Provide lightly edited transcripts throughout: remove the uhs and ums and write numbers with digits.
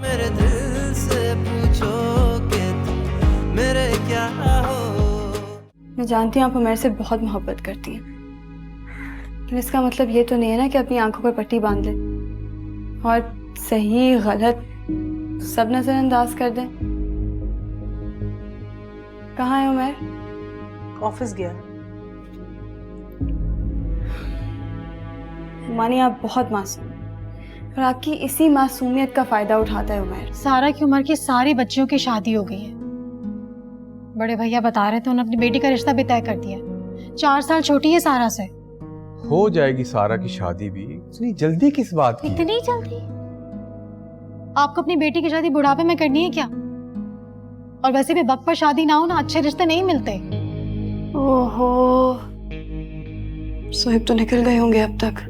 मेरे दिल से पूछो कि तुम मेरे क्या हो। मैं जानती हूँ आप उमर से बहुत मोहब्बत करती हैं, लेकिन इसका मतलब ये तो नहीं है ना कि अपनी आंखों पर पट्टी बांध लें और सही गलत सब नजरअंदाज कर दें। कहाँ है उमर? ऑफिस गया। मानी आप बहुत मासूम हैं और आपकी इसी मासूमियत का फायदा उठाता है उमर। सारा की उम्र की सारी बच्चियों की शादी हो गई है। बड़े भैया बता रहे थे उन्होंने अपनी बेटी का रिश्ता भी तय कर दिया। 4 साल छोटी है सारा से। हो जाएगी सारा की शादी भी, इतनी जल्दी किस बात की? इतनी जल्दी? आपको अपनी बेटी की शादी बुढ़ापे में करनी है क्या? और वैसे भी वक्त पर शादी ना हो ना अच्छे रिश्ते नहीं मिलते। ओहो, सोहिब तो निकल गए होंगे अब तक।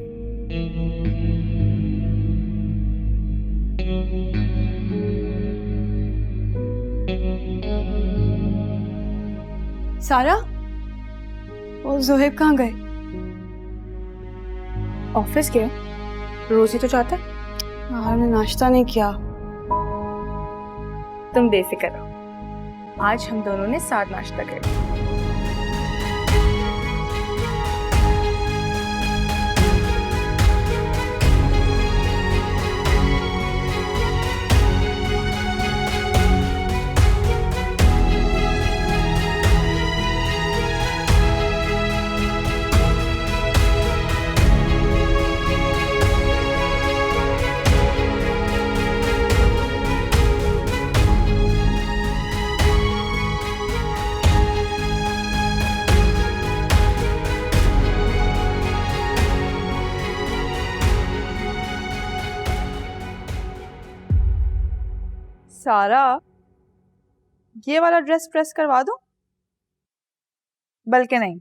सारा और जोहेब कहाँ गए? ऑफिस गया। रोज ही तो जाता है। बाहर में नाश्ता नहीं किया। तुम बेफिक्र रहो, आज हम दोनों ने साथ नाश्ता किया। सारा, ये वाला ड्रेस प्रेस करवा दूं? बल्कि नहीं,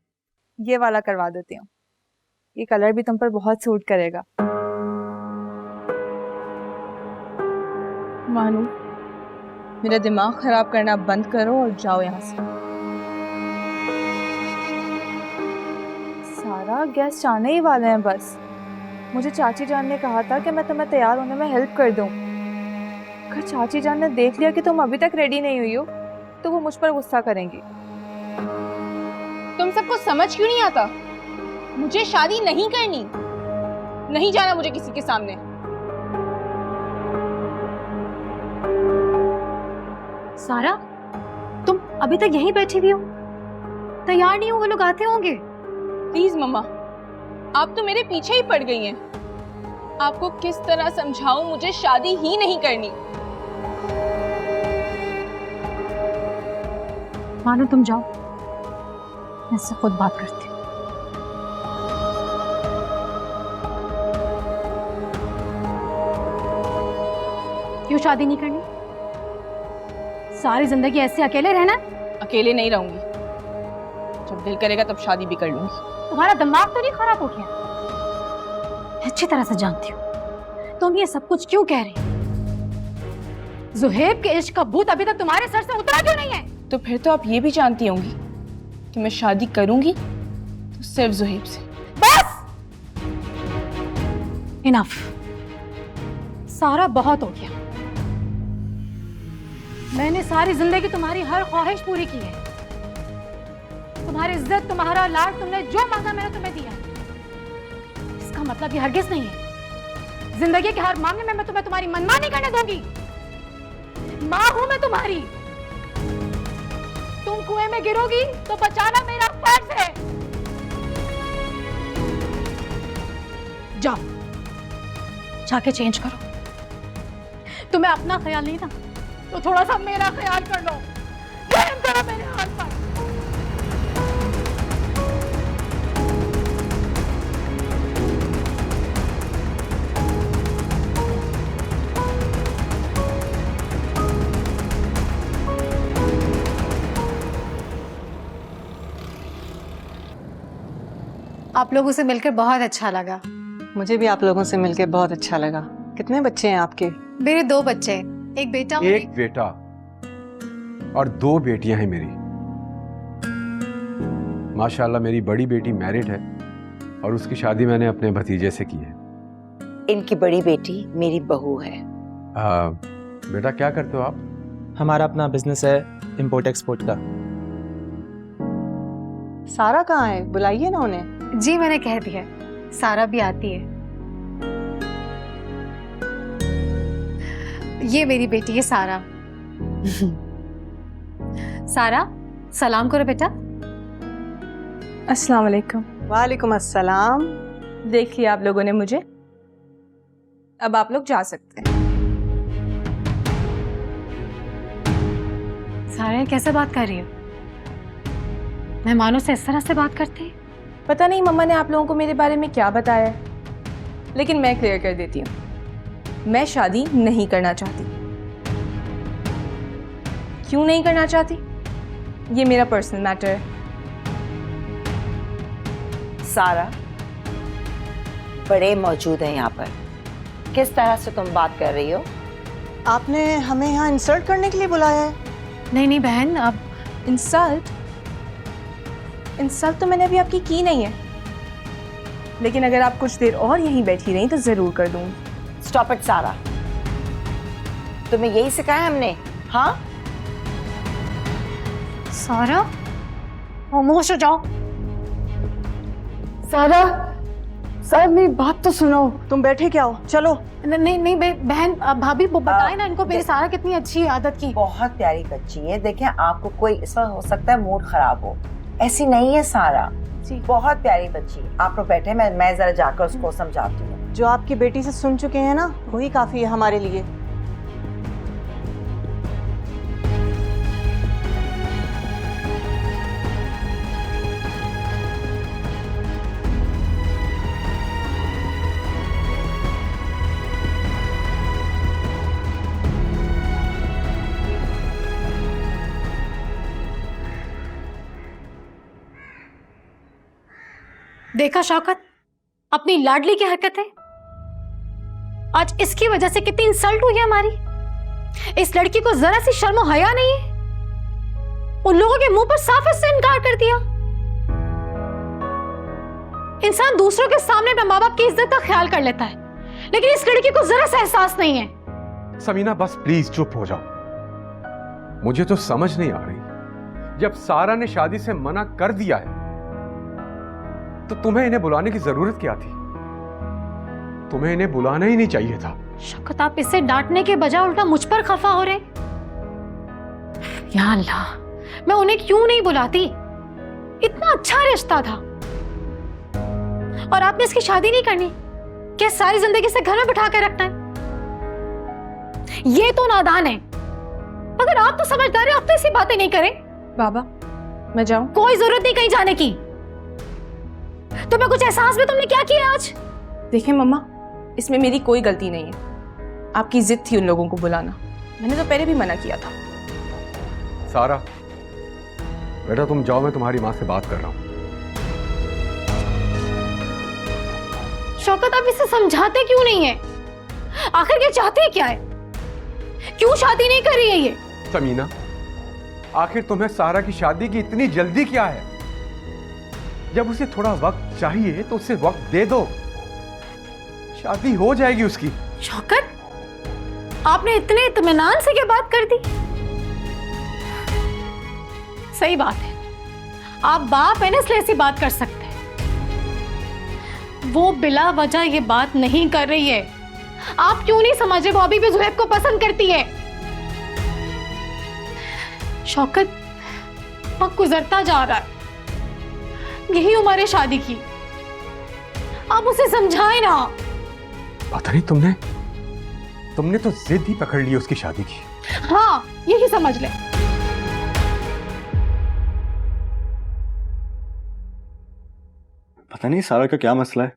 ये वाला करवा देती हूँ। ये कलर भी तुम पर बहुत सूट करेगा। मानू, मेरा दिमाग खराब करना बंद करो और जाओ यहाँ से। सारा, गेस्ट आने ही वाले हैं बस। मुझे चाची जान ने कहा था कि मैं तुम्हें तैयार होने में हेल्प कर दूं। अगर चाची जान ने देख लिया कि तुम अभी तक रेडी नहीं हुई हो तो वो मुझ पर गुस्सा करेंगी। तुम सबको समझ क्यों नहीं आता? मुझे शादी नहीं करनी, नहीं जाना मुझे किसी के सामने। सारा, तुम अभी तक यहीं बैठी हुई हो? तैयार नहीं हो? वो लोग आते होंगे। प्लीज मम्मा, आप तो मेरे पीछे ही पड़ गई हैं। आपको किस तरह समझाऊं, मुझे शादी ही नहीं करनी। मानो तुम जाओ, मैं इससे खुद बात करती हूँ। क्यों शादी नहीं करनी? सारी जिंदगी ऐसे अकेले रहना? अकेले नहीं रहूंगी, जब दिल करेगा तब शादी भी कर लूंगी। तुम्हारा दिमाग तो नहीं खराब हो गया? मैं अच्छी तरह से जानती हूँ तुम ये सब कुछ क्यों कह रही हो। ज़ुहैब के इश्क का भूत अभी तक तुम्हारे सर से उतरा क्यों नहीं है? तो फिर तो आप ये भी जानती होंगी कि मैं शादी करूंगी तो सिर्फ ज़ुहैब से। बस, इनफ। सारा, बहुत हो गया। मैंने सारी जिंदगी तुम्हारी हर ख्वाहिश पूरी की है। तुम्हारी इज्जत, तुम्हारा लाड, तुमने जो मांगा मैंने तुम्हें दिया। इसका मतलब ये हरगिज नहीं है जिंदगी के हर मामले में मैं तुम्हें तुम्हारी मनमानी करने दूंगी। माँ हूं मैं तुम्हारी। तुम कुएं में गिरोगी तो बचाना मेरा फर्ज है। जाओ, जाके चेंज करो। तुम्हें अपना ख्याल नहीं ना, तो थोड़ा सा मेरा ख्याल कर लो। रहम करो मेरे हाल पर। आप लोगों से मिलकर बहुत अच्छा लगा। मुझे भी आप लोगों से मिलकर बहुत अच्छा लगा। कितने बच्चे हैं आपके? मेरे 2 बच्चे, एक बेटा और एक बेटा और 2 बेटियां हैं मेरी। माशाल्लाह मेरी बड़ी बेटी मैरिड है और उसकी शादी मैंने अपने भतीजे से की है। इनकी बड़ी बेटी मेरी बहू है। बेटा क्या करते हो आप? हमारा अपना बिजनेस है इंपोर्ट एक्सपोर्ट का। सारा कहाँ है? बुलाइए ना उन्हें। जी मैंने कह दिया, सारा भी आती है। ये मेरी बेटी है सारा। सारा सलाम करो बेटा। अस्सलाम वालेकुम। वालेकुम अस्सलाम। देख लिया आप लोगों ने मुझे, अब आप लोग जा सकते हैं। सारा कैसे बात कर रही हो? मेहमानों से इस तरह से बात करते हैं? पता नहीं मम्मा ने आप लोगों को मेरे बारे में क्या बताया है, लेकिन मैं क्लियर कर देती हूँ, मैं शादी नहीं करना चाहती। क्यों नहीं करना चाहती, ये मेरा पर्सनल मैटर है। सारा, बड़े मौजूद हैं यहाँ पर, किस तरह से तुम बात कर रही हो? आपने हमें यहाँ इंसल्ट करने के लिए बुलाया है? नहीं नहीं बहन, अब इंसल्ट तो मैंने अभी आपकी की नहीं है, लेकिन अगर आप कुछ देर और यहीं बैठी रहीं तो जरूर कर दूंगी। स्टॉप इट सारा, तुम्हें यही सिखाया हमने? हाँ सारा खामोश हो जाओ। सारा, सारा मेरी बात तो सुनो। तुम बैठे क्या हो, चलो। नहीं नहीं बहन, भाभी बताए ना इनको मेरी सारा कितनी अच्छी आदत की। बहुत प्यारी बच्ची है। देखें, आपको कोई इस वक्त हो सकता है मूड खराब हो, ऐसी नहीं है सारा जी, बहुत प्यारी बच्ची। आप लोग बैठे, मैं जरा जाकर उसको समझाती हूँ। जो आपकी बेटी से सुन चुके हैं ना, वही काफी है हमारे लिए। देखा शौकत, अपनी लाडली की हरकतें। आज इसकी वजह से कितनी इंसल्ट हुई है हमारी। इस लड़की को जरा सी शर्म और हया नहीं है। उन लोगों के मुंह पर साफ इससे इनकार कर दिया। इंसान दूसरों के सामने अपने माँ बाप की इज्जत का ख्याल कर लेता है, लेकिन इस लड़की को जरा सा एहसास नहीं है। समीना बस प्लीज चुप हो जाओ। मुझे तो समझ नहीं आ रही, जब सारा ने शादी से मना कर दिया है तो तुम्हें इन्हें बुलाने की जरूरत क्या थी? तुम्हें इन्हें बुलाना ही नहीं चाहिए था। शौकत, आप इसे डांटने के बजाय उल्टा मुझ पर खफा हो रहे। या अल्लाह, मैं उन्हें क्यों नहीं बुलाती? इतना अच्छा रिश्ता था। और आपने इसकी शादी नहीं करनी क्या? सारी जिंदगी से घर में बिठा के रखना है? ये तो नादान है। अगर आप तो समझदार हैं, आप तो ऐसी बातें नहीं करें। बाबा, मैं जाऊं? कोई जरूरत नहीं कहीं जाने की। तुम्हें कुछ एहसास में तुमने क्या किया आज? देखिए मम्मा, इसमें मेरी कोई गलती नहीं है। आपकी जिद थी उन लोगों को बुलाना, मैंने तो पहले भी मना किया था। सारा बेटा तुम जाओ, मैं तुम्हारी माँ से बात कर रहा हूँ। शौकत, आप इसे समझाते क्यों नहीं है? आखिर ये चाहती है क्या है? क्यों शादी नहीं कर रही है ये? समीना, आखिर तुम्हें सारा की शादी की इतनी जल्दी क्या है? जब उसे थोड़ा वक्त चाहिए तो उसे वक्त दे दो, शादी हो जाएगी उसकी। शौकत, आपने इतने इत्मीनान से क्या बात कर दी? सही बात है, आप बाप है ना, इसलिए ऐसी बात कर सकते हैं। वो बिला वजह ये बात नहीं कर रही है। आप क्यों नहीं समझे? वो अभी भी जुहैब को पसंद करती है। शौकत, वक्त गुजरता जा रहा है, यही उम्र है शादी की। आप उसे समझाएं ना। पता नहीं तुमने तो जिद ही पकड़ ली उसकी शादी की। हाँ, यही समझ ले। पता नहीं सारा का क्या मसला है,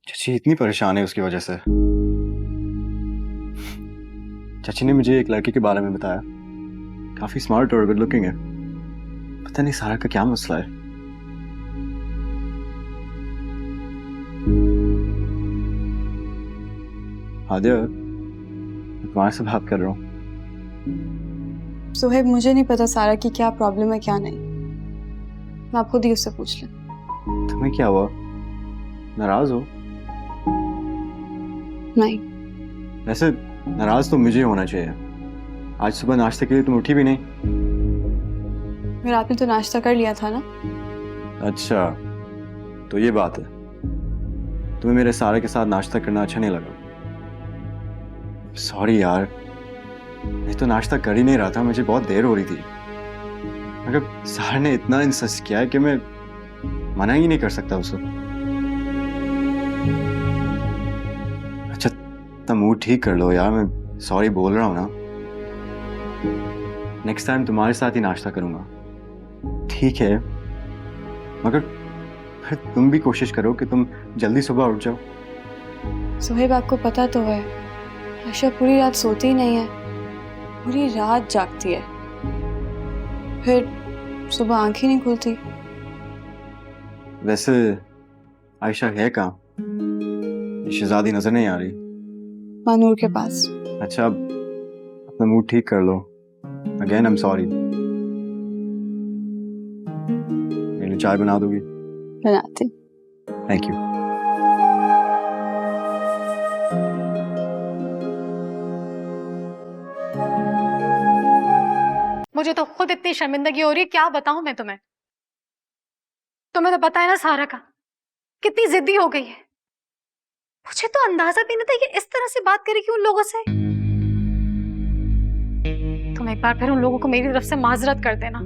चाची इतनी परेशान है उसकी वजह से। चाची ने मुझे एक लड़के के बारे में बताया, काफी स्मार्ट और गुड लुकिंग है। पता नहीं सारा का क्या मसला है। आदिया, तुम्हारे से बात कर रहा हूँ। सुहेब, मुझे नहीं पता सारा की क्या प्रॉब्लम है क्या नहीं। मैं आप खुद ही उससे पूछ लें। तुम्हें क्या हुआ, नाराज हो? नहीं। वैसे नाराज तो मुझे होना चाहिए। आज सुबह नाश्ते के लिए तुम उठी भी नहीं। फिर आपने तो नाश्ता कर लिया था ना। अच्छा, तो ये बात है। तुम्हें मेरे सारे के साथ नाश्ता करना अच्छा नहीं लगा। सॉरी यार, मैं तो नाश्ता कर ही नहीं रहा था, मुझे बहुत देर हो रही थी। मगर सारा ने इतना इंसिस्ट किया है कि मैं मना ही नहीं कर सकता उसे। अच्छा, तुम मूड ठीक कर लो यार, मैं सॉरी बोल रहा हूँ ना। नेक्स्ट टाइम तुम्हारे साथ ही नाश्ता करूंगा, ठीक है? मगर तुम भी कोशिश करो कि तुम जल्दी सुबह उठ जाओ। सुहेब, आपको पता तो है आयशा पूरी रात सोती ही नहीं है, पूरी रात जागती है, फिर सुबह आंख ही नहीं खुलती। वैसे आयशा है कहाँ? शहजादी नजर नहीं आ रही। मानूर के पास। अच्छा, अपना मूड ठीक कर लो। Again I am sorry. मेरे लिए चाय बना दोगी? बनाती। Thank you. मुझे तो खुद इतनी शर्मिंदगी हो रही है, क्या बताऊं मैं तुम्हें। तुम्हें तो पता है ना सारा का कितनी जिद्दी हो गई है। मुझे तो अंदाजा भी नहीं था ये इस तरह से बात करेगी उन लोगों से। तुम एक बार फिर उन लोगों को मेरी तरफ से माजरत कर देना।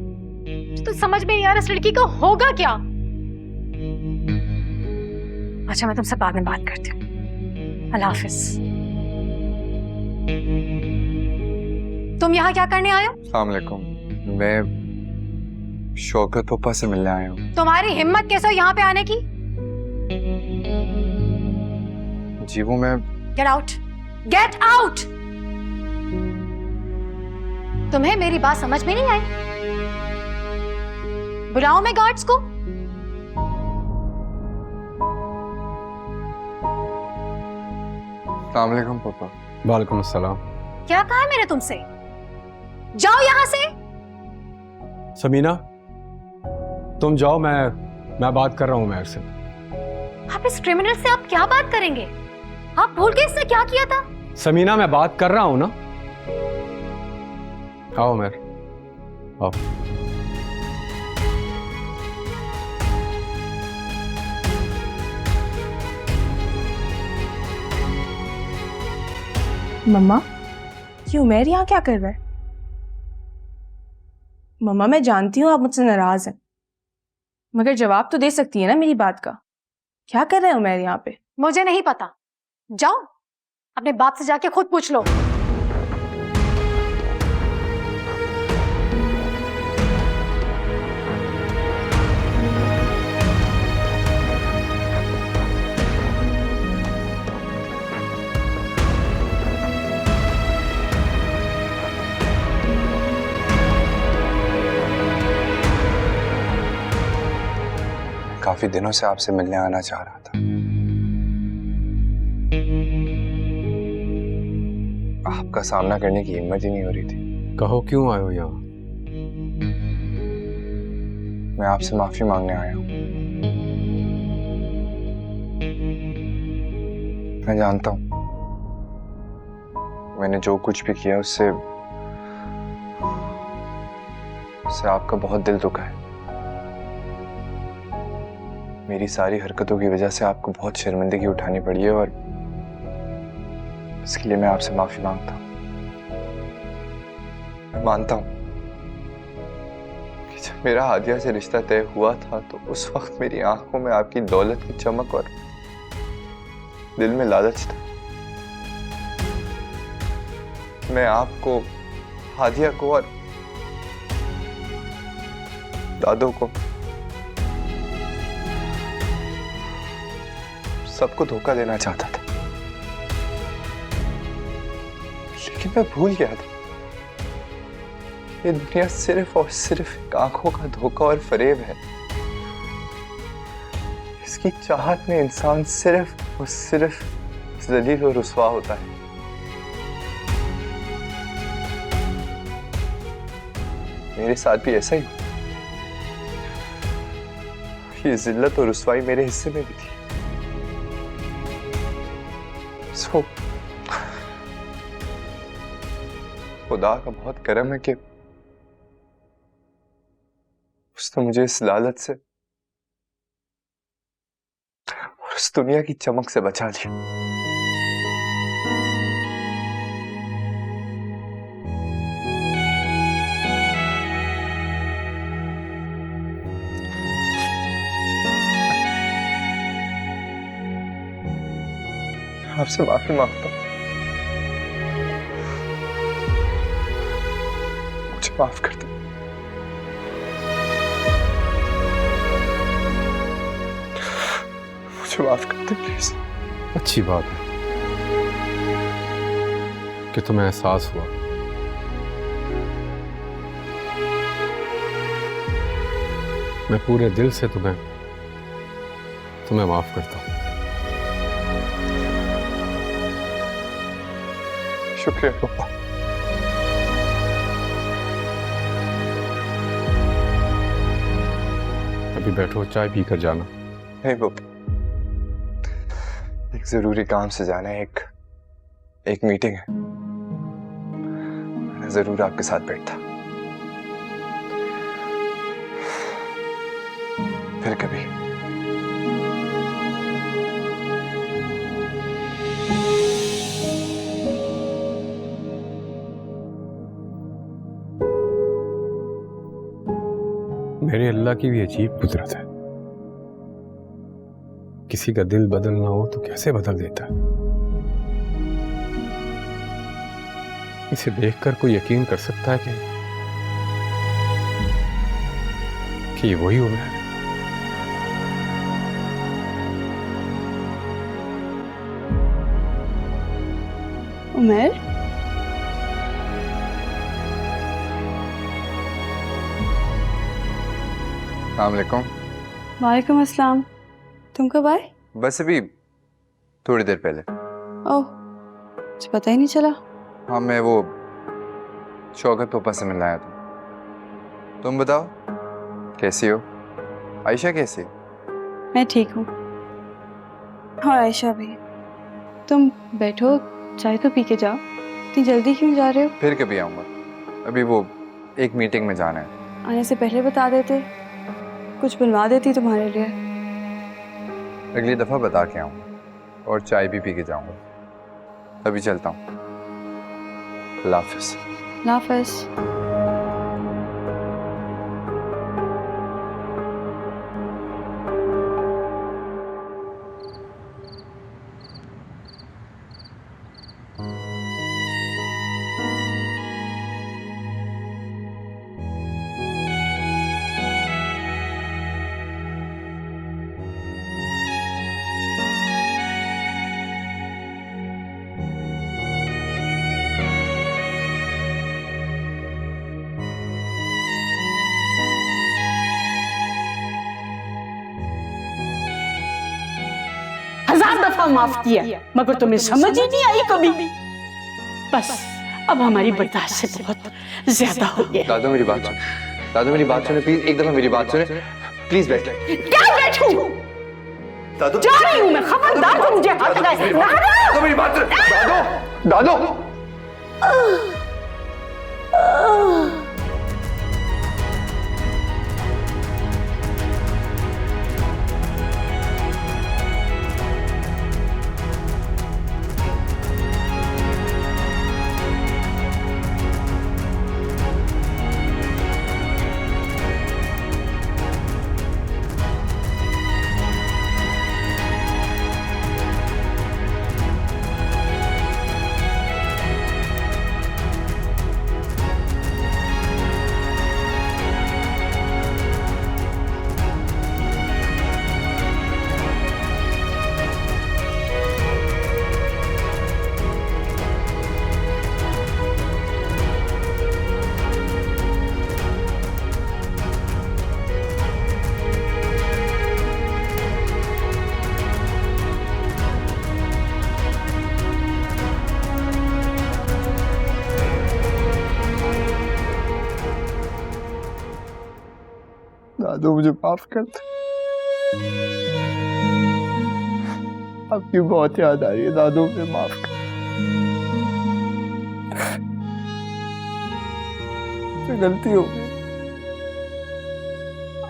तो समझ में नहीं आ रहा इस लड़की का होगा क्या। अच्छा, मैं तुमसे बाद में बात करती हूँ। अल्लाह हाफिज। तुम यहाँ क्या करने आए हो? अस्सलाम वालेकुम, मैं शौकत पप्पा से मिलने आया हूँ। तुम्हारी हिम्मत कैसे हो यहाँ पे आने की? जी वो मैं गेट आउट, गेट आउट। तुम्हें मेरी बात समझ में नहीं आई? बुलाओ मैं गार्ड्स को। अस्सलाम वालेकुम पापा। वालेकुम अस्सलाम। क्या कहा है मैंने तुमसे? जाओ यहां से। समीना, तुम जाओ, मैं बात कर रहा हूं मेहर से। आप इस क्रिमिनल से आप क्या बात करेंगे? आप भूल गए इसने क्या किया था? समीना, मैं बात कर रहा हूं ना। आओ मेहर, आओ। मम्मा, ये उमेर यहाँ क्या कर रहा है? मम्मा, मैं जानती हूँ आप मुझसे नाराज हैं, मगर जवाब तो दे सकती है ना मेरी बात का। क्या कर रहे हैं उमेर यहाँ पे? मुझे नहीं पता, जाओ अपने बाप से जाके खुद पूछ लो। काफी दिनों से आपसे मिलने आना चाह रहा था। आपका सामना करने की हिम्मत ही नहीं हो रही थी। कहो, क्यों आए हो यहाँ? मैं आपसे माफी मांगने आया हूँ। मैं जानता हूँ मैंने जो कुछ भी किया उससे आपका बहुत दिल दुखा है। मेरी सारी हरकतों की वजह से आपको बहुत शर्मिंदगी उठानी पड़ी है और इसके लिए मैं आपसे माफी मांगता हूँ। मैं मानता हूँ कि जब मेरा हादिया से रिश्ता तय हुआ था तो उस वक्त मेरी आंखों में आपकी दौलत की चमक और दिल में लालच था। मैं आपको, हादिया को और दादो को, सबको धोखा देना चाहता था, लेकिन मैं भूल गया था ये दुनिया सिर्फ और सिर्फ एक आंखों का धोखा और फरेब है। इसकी चाहत में इंसान सिर्फ और सिर्फ जलील और रुसवा होता है। मेरे साथ भी ऐसा ही हुआ। ये जिल्लत और रुसवाई मेरे हिस्से में भी थी। खुदा का बहुत करम है कि उसने मुझे इस लालच से और इस दुनिया की चमक से बचा लिया। आपसे माफी मांगता हूं, मुझे माफ कर दो। मुझे माफ कर दो प्लीज। अच्छी बात है कि तुम्हें एहसास हुआ। मैं पूरे दिल से तुम्हें माफ करता हूं। शुक्रिया पापा। अभी बैठो, चाय पी कर जाना। नहीं पापा, एक जरूरी काम से जाना है। एक मीटिंग है। मैं जरूर आपके साथ बैठता। फिर कभी। मेरे अल्लाह की भी अजीब कुदरत है। किसी का दिल बदलना हो तो कैसे बदल देता है। इसे देखकर कोई यकीन कर सकता है कि ये वही उमर है। उमर, अस्सलामुअलैकुम। वालेकुम अस्सलाम। तुम कब आए? बस अभी थोड़ी देर पहले। ओह, मुझे पता ही नहीं चला। हाँ, मैं वो शौकत पापा से मिलने आया था। तुम बताओ कैसी हो? आयशा कैसी है? मैं ठीक हूँ। हाँ, आयशा भी। तुम बैठो, चाय तो पी के जाओ। इतनी जल्दी क्यों जा रहे हो? फिर कभी आऊँगा। अभी वो एक मीटिंग में जाना है। आने से पहले बता देते, कुछ बनवा देती तुम्हारे लिए। अगली दफा बता के आऊँगा और चाय भी पी के जाऊँगा। अभी चलता हूँ। अल्लाह हाफ़िज़। अल्लाह हाफ़िज़। हजार दफा माफ किया मगर तुम्हें समझ ही नहीं आई कभी। बस अब हमारी बर्दाश्त से बहुत ज्यादा हो गया। दादू मेरी बात सुन। दादू मेरी बात सुने प्लीज। एक दफा मेरी बात सुने प्लीज। बैठ। क्या बैठूं? दादू जा रही हूं मैं। खबरदार तुम मुझे हाथ लगाए। दादू मेरी बात सुन। दादू दादू दादू मुझे माफ कर दो। आपकी बहुत याद आ रही है दादू, मुझे माफ कर। मुझसे गलती हो गई।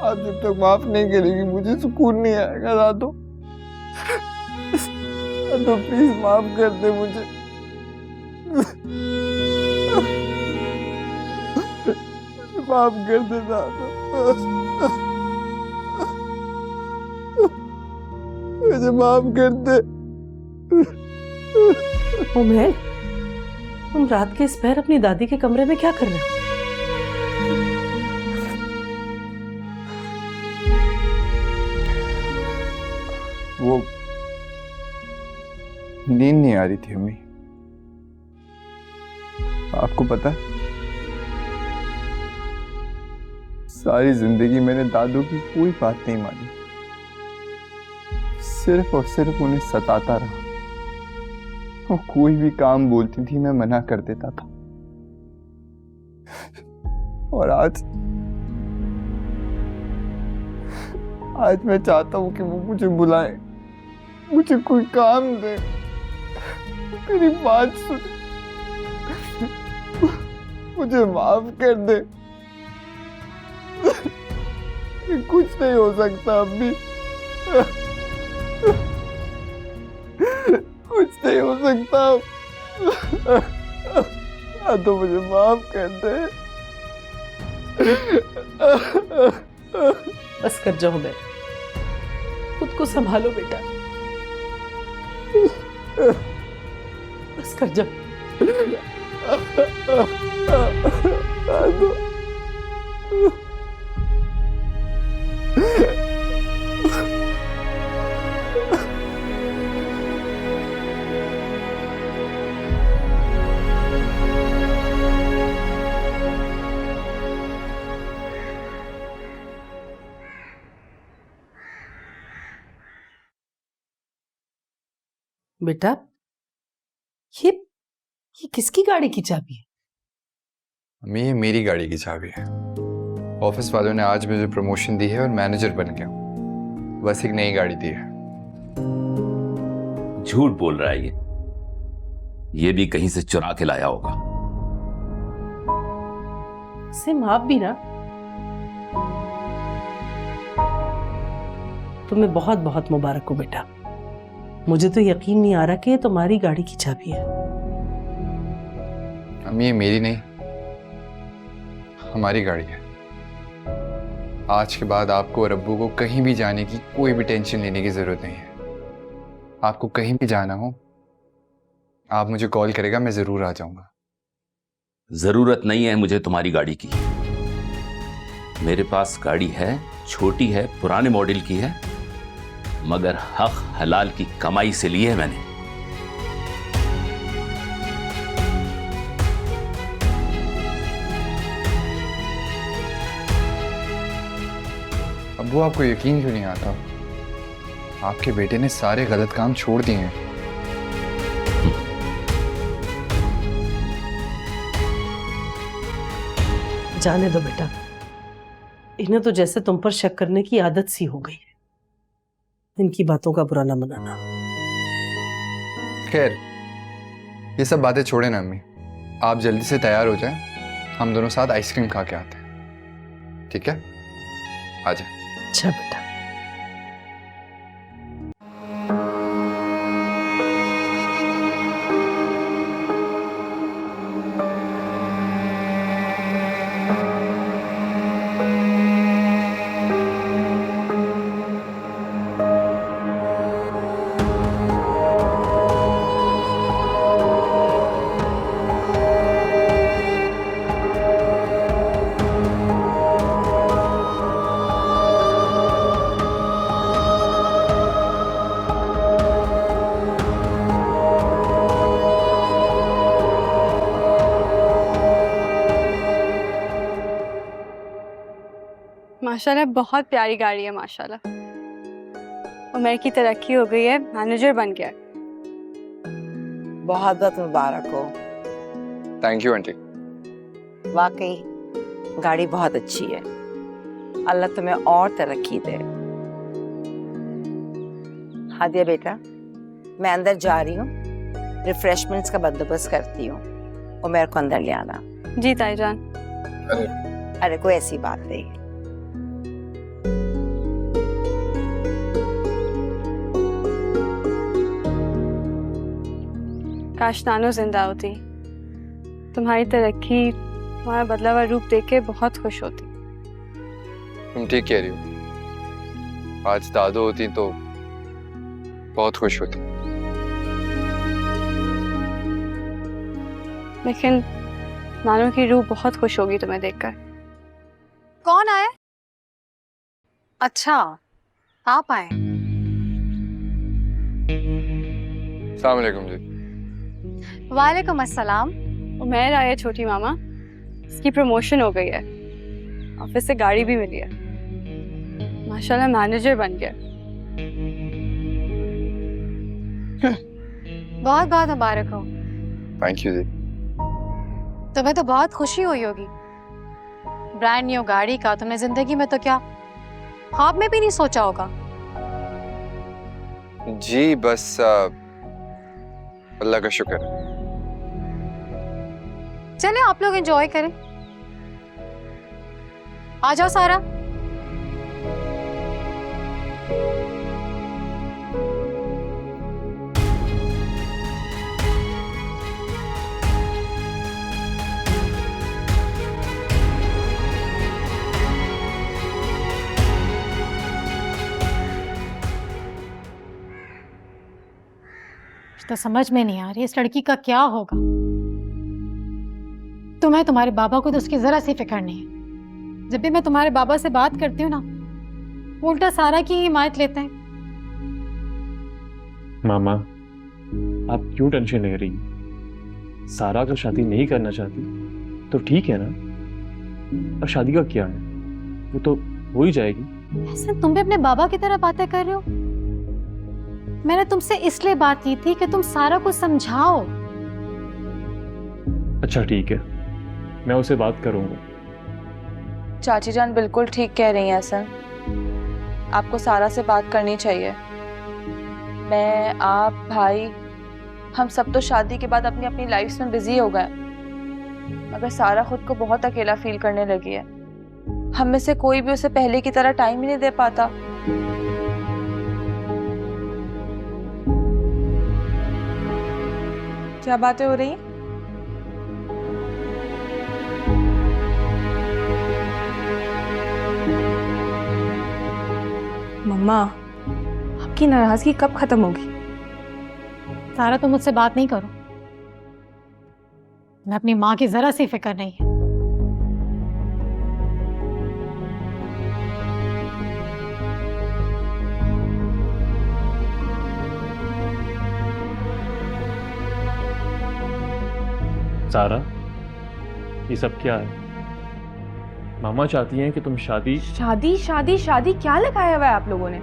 आप जब तक माफ नहीं करेगी मुझे सुकून नहीं आएगा। दादो तो प्लीज माफ कर दे मुझे। माफ कर दे दादो, मुझे माफ कर दे। उमेर, तुम रात के इस पहर अपनी दादी के कमरे में क्या कर रहे हो? वो नींद नहीं आ रही थी अम्मी। आपको पता है, सारी जिंदगी मैंने दादू की कोई बात नहीं मानी, सिर्फ और सिर्फ उन्हें सताता रहा। वो कोई भी काम बोलती थी मैं मना कर देता था। और आज मैं चाहता हूं कि वो मुझे बुलाए, मुझे कोई काम दे, मेरी बात सुने, मुझे माफ कर दे। कुछ नहीं हो सकता अम्मी, कुछ नहीं हो सकता। तो मुझे माफ कर दे। बस कर जाओ उमेर, खुद को संभालो बेटा, बस कर जाओ। बेटा, ये किसकी गाड़ी की चाबी है? अम्मी ये मेरी गाड़ी की चाबी है। ऑफिस वालों ने आज मुझे प्रमोशन दी है और मैनेजर बन गया हूं, बस एक नई गाड़ी दी है। झूठ बोल रहा है ये भी कहीं से चुरा के लाया होगा। इसे माफ भी ना। तुम्हें बहुत बहुत मुबारक हो बेटा, मुझे तो यकीन नहीं आ रहा कि ये तुम्हारी गाड़ी की चाबी है। अम्मी ये मेरी नहीं, हमारी गाड़ी है। आज के बाद आपको और अब्बू को कहीं भी जाने की कोई भी टेंशन लेने की जरूरत नहीं है। आपको कहीं भी जाना हो आप मुझे कॉल करेगा, मैं जरूर आ जाऊंगा। जरूरत नहीं है मुझे तुम्हारी गाड़ी की। मेरे पास गाड़ी है, छोटी है, पुराने मॉडल की है, मगर हक हलाल की कमाई से ली है मैंने। अब्बू आपको यकीन क्यों नहीं आता? आपके बेटे ने सारे गलत काम छोड़ दिए हैं। जाने दो बेटा, इन्हें तो जैसे तुम पर शक करने की आदत सी हो गई है। इनकी बातों का बुरा ना मनाना। खैर ये सब बातें छोड़े ना अम्मी, आप जल्दी से तैयार हो जाएं, हम दोनों साथ आइसक्रीम खा के आते हैं, ठीक है? आ जाए। अच्छा बेटा। माशाल्लाह बहुत प्यारी गाड़ी है माशाल्लाह। उमर की तरक्की हो गई है, मैनेजर बन गया। बहुत बहुत मुबारक हो। Thank you aunty. वाकई गाड़ी बहुत अच्छी है, अल्लाह तुम्हें और तरक्की दे। हादिया बेटा, मैं अंदर जा रही हूँ, रिफ्रेशमेंट्स का बंदोबस्त करती हूँ, उमर को अंदर ले आना। जी ताईजान। अरे कोई ऐसी बात नहीं। काश नानो जिंदा होती, तुम्हारी तरक्की, तुम्हारा बदला हुआ रूप देख के बहुत खुश होती। तुम ठीक कह रही हो, आज दादू होती तो बहुत खुश होती। लेकिन नानो की रूह बहुत खुश होगी तुम्हें देखकर। कौन आए? अच्छा, आप आए। अस्सलाम वालेकुम जी। वालेकुम अस्सलाम। उमैर आई है छोटी मामा, इसकी प्रमोशन हो गई है, ऑफिस से गाड़ी भी मिली है, माशाल्लाह मैनेजर बन गया। बहुत बहुत मुबारक हो। थैंक यू जी। तुम्हें तो बहुत खुशी हुई होगी, ब्रांड न्यू गाड़ी का तुमने जिंदगी में तो क्या ख्वाब में भी नहीं सोचा होगा। जी बस अल्लाह का शुक्र है। चले आप लोग एंजॉय करें। आ जाओ सारा। तो समझ में नहीं आ रही इस लड़की का क्या होगा। तुम्हें तुम्हारे बाबा को तो उसकी जरा सी फिक्र नहीं है। जब भी मैं तुम्हारे बाबा से बात करती हूँ ना, वो उल्टा सारा की हिमायत लेते हैं। मामा, आप क्यों टेंशन ले रही? सारा अगर शादी नहीं करना चाहती तो ठीक है ना, अब शादी का क्या है, वो तो हो ही जाएगी। ऐसे तुम भी अपने बाबा की तरह बातें कर रहे हो। मैंने तुमसे इसलिए बात की थी कि तुम सारा को समझाओ। अच्छा ठीक है, मैं उसे बात करूंगा। चाची जान बिल्कुल ठीक कह रही हैं हसन, आपको सारा से बात करनी चाहिए। मैं, आप, भाई, हम सब तो शादी के बाद अपनी अपनी लाइफ में बिजी हो गए, मगर सारा खुद को बहुत अकेला फील करने लगी है। हम में से कोई भी उसे पहले की तरह टाइम ही नहीं दे पाता। क्या बातें हो रही हैं? मम्मा, आपकी नाराजगी कब खत्म होगी? सारा तुम मुझसे बात नहीं करो, मैं अपनी माँ की जरा सी फिक्र नहीं है। सारा, ये सब क्या है? मामा चाहती हैं कि तुम शादी शादी शादी शादी क्या लगाया हुआ है आप लोगों ने?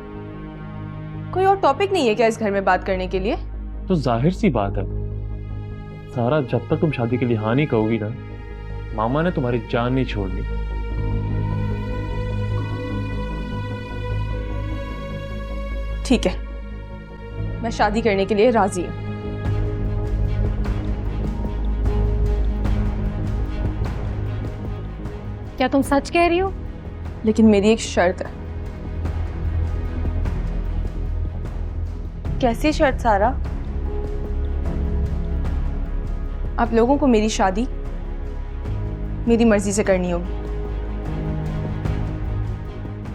कोई और टॉपिक नहीं है क्या इस घर में बात करने के लिए? तो जाहिर सी बात है सारा, जब तक तुम शादी के लिए हाँ नहीं कहोगी ना, मामा ने तुम्हारी जान नहीं छोड़नी। ठीक है, मैं शादी करने के लिए राजी हूँ। क्या तुम सच कह रही हो? लेकिन मेरी एक शर्त है। कैसी शर्त सारा? आप लोगों को मेरी शादी मेरी मर्जी से करनी होगी।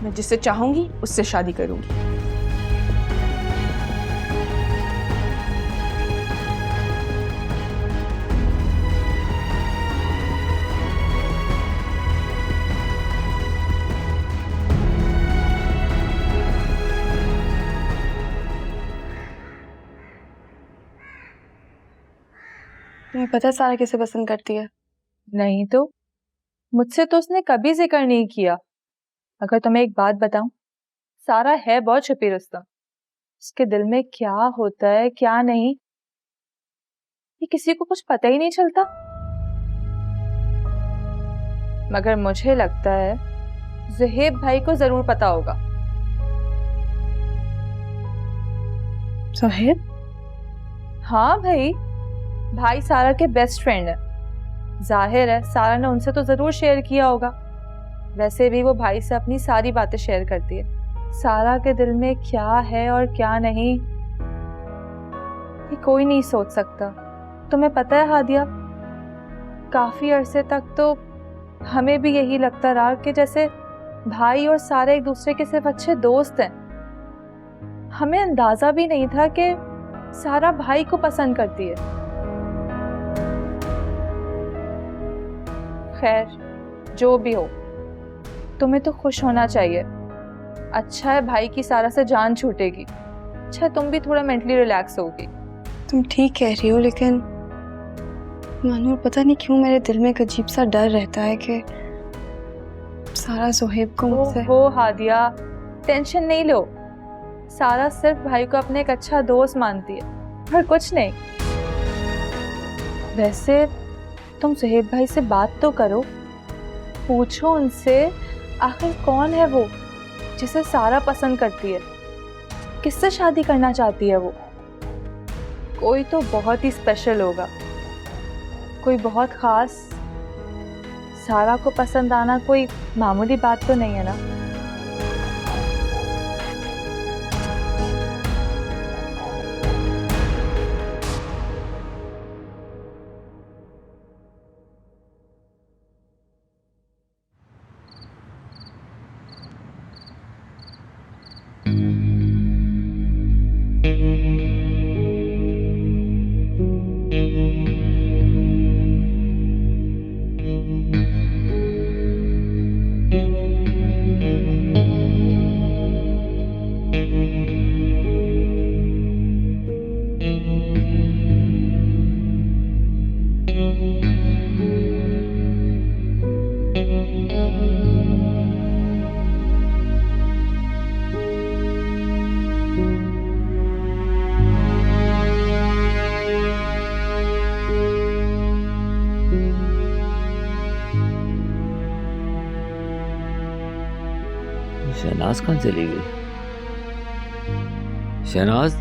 मैं जिससे चाहूंगी उससे शादी करूंगी। तुम्हें पता है सारा किसे पसंद करती है? नहीं तो, मुझसे तो उसने कभी जिक्र नहीं किया। अगर तुम्हें एक बात बताऊं, सारा है बहुत छुपी रुस्तम। उसके दिल में क्या होता है क्या नहीं, ये किसी को कुछ पता ही नहीं चलता। मगर मुझे लगता है ज़ुहैब भाई को जरूर पता होगा। ज़ुहैब? हाँ भाई, भाई सारा के बेस्ट फ्रेंड है। जाहिर है सारा ने उनसे तो जरूर शेयर किया होगा। वैसे भी वो भाई से अपनी सारी बातें शेयर करती है। सारा के दिल में क्या है और क्या नहीं ये कोई नहीं सोच सकता। तुम्हें पता है हादिया, काफी अरसे तक तो हमें भी यही लगता रहा कि जैसे भाई और सारा एक दूसरे के सिर्फ अच्छे दोस्त हैं। हमें अंदाजा भी नहीं था कि सारा भाई को पसंद करती है। खैर जो भी हो, तुम्हें तो खुश होना चाहिए। अच्छा है भाई की सारा से जान छूटेगी। अच्छा है तुम भी थोड़ा मेंटली रिलैक्स होगी। तुम ठीक कह रही हो, लेकिन मानूर पता नहीं क्यों मेरे दिल में एक अजीब सा डर रहता है कि सारा जोहेब को मुझसे। वो हादिया टेंशन नहीं लो, सारा सिर्फ भाई को अपने एक अच्छा दोस्त मानती है और कुछ नहीं। वैसे तुम जोहेब भाई से बात तो करो, पूछो उनसे आखिर कौन है वो जिसे सारा पसंद करती है, किससे शादी करना चाहती है वो। कोई तो बहुत ही स्पेशल होगा, कोई बहुत खास। सारा को पसंद आना कोई मामूली बात तो नहीं है ना। शहनाज कहाँ चली गई? शहनाज,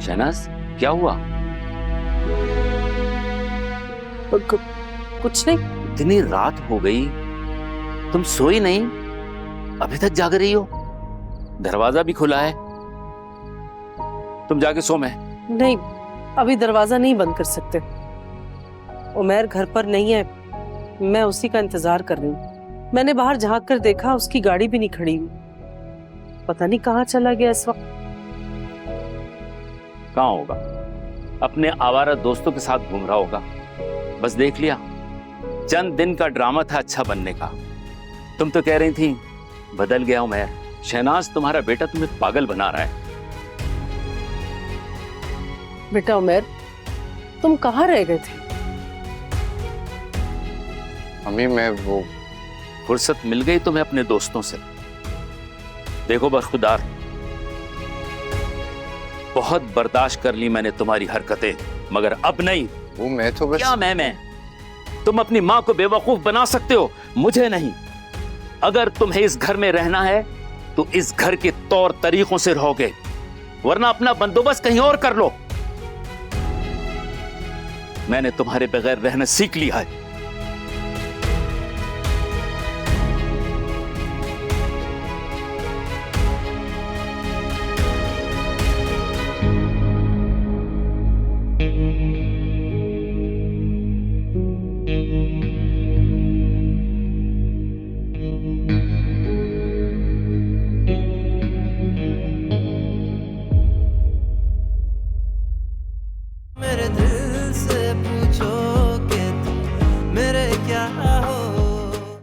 शहनाज क्या हुआ? कुछ नहीं। इतनी रात हो गई, तुम सोई नहीं? अभी तक जाग रही हो? दरवाजा भी खुला है, तुम जाके सो। मैं नहीं, अभी दरवाजा नहीं बंद कर सकते। उमैर घर पर नहीं है, मैं उसी का इंतजार कर रही हूँ। मैंने बाहर झांक कर देखा, उसकी गाड़ी भी नहीं खड़ी हुई। पता नहीं कहाँ चला गया इस वक्त। कहाँ होगा? अपने आवारा दोस्तों के साथ घूम रहा होगा। बस देख लिया, चंद दिन का ड्रामा था अच्छा बनने का। तुम तो कह रही थी बदल गया हूं मैं। शहनाज, तुम्हारा बेटा तुम्हें पागल बना रहा है। बेटा उमैर, तुम कहाँ रह गए थे? अम्मी मैं वो फुर्सत मिल गई तुम्हें अपने दोस्तों से। देखो बरखुदार, बहुत बर्दाश्त कर ली मैंने तुम्हारी हरकतें, मगर अब नहीं। वो मैं तो बस क्या मैं तुम अपनी माँ को बेवकूफ बना सकते हो, मुझे नहीं। अगर तुम्हें इस घर में रहना है तो इस घर के तौर तरीकों से रहोगे, वरना अपना बंदोबस्त कहीं और कर लो। मैंने तुम्हारे बगैर रहना सीख लिया है।